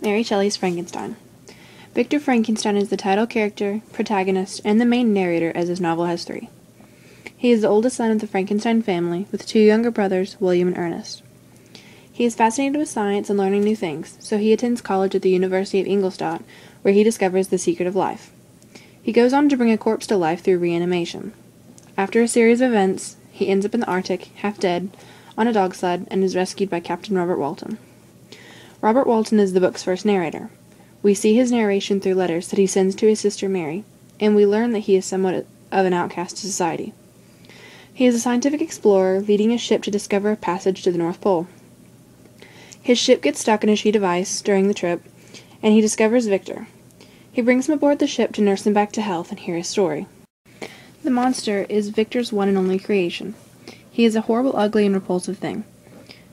Mary Shelley's Frankenstein. Victor Frankenstein is the title character, protagonist, and the main narrator, as his novel has three. He is the oldest son of the Frankenstein family, with two younger brothers, William and Ernest. He is fascinated with science and learning new things, so he attends college at the University of Ingolstadt, where he discovers the secret of life. He goes on to bring a corpse to life through reanimation. After a series of events, he ends up in the Arctic, half dead, on a dog sled, and is rescued by Captain Robert Walton. Robert Walton is the book's first narrator. We see his narration through letters that he sends to his sister Mary, and we learn that he is somewhat of an outcast to society. He is a scientific explorer leading a ship to discover a passage to the North Pole. His ship gets stuck in a sheet of ice during the trip, and he discovers Victor. He brings him aboard the ship to nurse him back to health and hear his story. The monster is Victor's one and only creation. He is a horrible, ugly, and repulsive thing.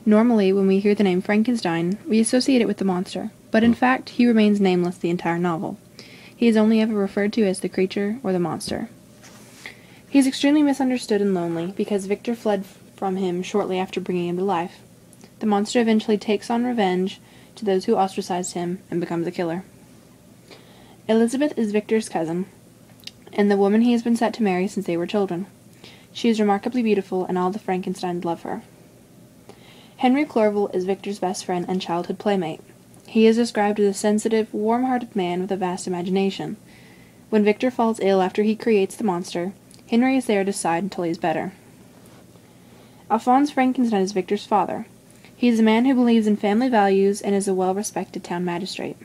Normally, when we hear the name Frankenstein, we associate it with the monster, but in fact, he remains nameless the entire novel. He is only ever referred to as the creature or the monster. He is extremely misunderstood and lonely because Victor fled from him shortly after bringing him to life. The monster eventually takes on revenge to those who ostracized him and becomes a killer. Elizabeth is Victor's cousin, and the woman he has been set to marry since they were children. She is remarkably beautiful, and all the Frankensteins love her. Henry Clerval is Victor's best friend and childhood playmate. He is described as a sensitive, warm-hearted man with a vast imagination. When Victor falls ill after he creates the monster, Henry is there to side until he is better. Alphonse Frankenstein is Victor's father. He is a man who believes in family values and is a well-respected town magistrate.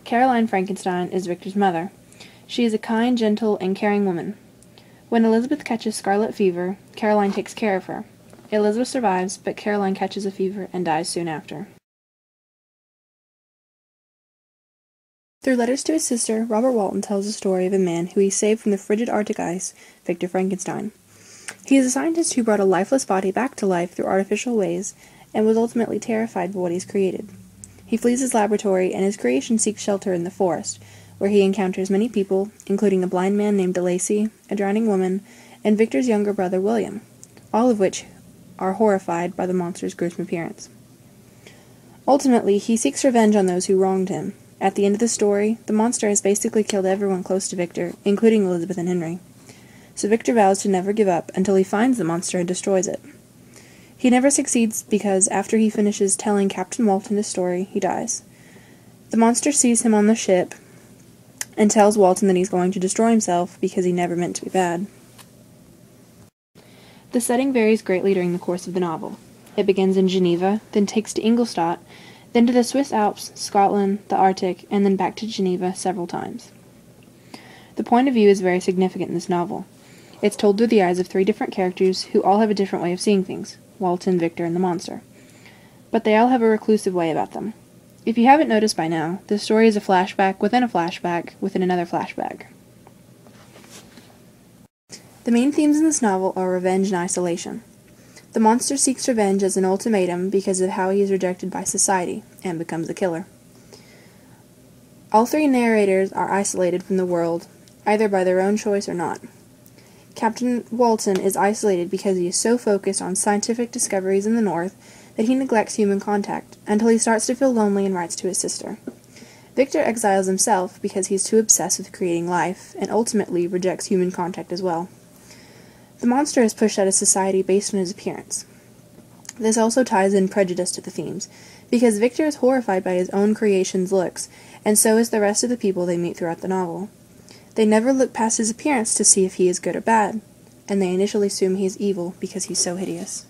Caroline Frankenstein is Victor's mother. She is a kind, gentle, and caring woman. When Elizabeth catches scarlet fever, Caroline takes care of her. Elizabeth survives, but Caroline catches a fever and dies soon after. Through letters to his sister, Robert Walton tells the story of a man who he saved from the frigid Arctic ice, Victor Frankenstein. He is a scientist who brought a lifeless body back to life through artificial ways and was ultimately terrified by what he's created. He flees his laboratory, and his creation seeks shelter in the forest, where he encounters many people, including a blind man named DeLacy, a drowning woman, and Victor's younger brother William, all of which are horrified by the monster's gruesome appearance. Ultimately, he seeks revenge on those who wronged him. At the end of the story, the monster has basically killed everyone close to Victor, including Elizabeth and Henry. So Victor vows to never give up until he finds the monster and destroys it. He never succeeds because after he finishes telling Captain Walton his story, he dies. The monster sees him on the ship and tells Walton that he's going to destroy himself because he never meant to be bad. The setting varies greatly during the course of the novel. It begins in Geneva, then takes to Ingolstadt, then to the Swiss Alps, Scotland, the Arctic, and then back to Geneva several times. The point of view is very significant in this novel. It's told through the eyes of three different characters who all have a different way of seeing things: Walton, Victor, and the monster. But they all have a reclusive way about them. If you haven't noticed by now, this story is a flashback within another flashback. The main themes in this novel are revenge and isolation. The monster seeks revenge as an ultimatum because of how he is rejected by society, and becomes a killer. All three narrators are isolated from the world, either by their own choice or not. Captain Walton is isolated because he is so focused on scientific discoveries in the north that he neglects human contact, until he starts to feel lonely and writes to his sister. Victor exiles himself because he is too obsessed with creating life, and ultimately rejects human contact as well. The monster is pushed out of society based on his appearance. This also ties in prejudice to the themes, because Victor is horrified by his own creation's looks, and so is the rest of the people they meet throughout the novel. They never look past his appearance to see if he is good or bad, and they initially assume he is evil because he's so hideous.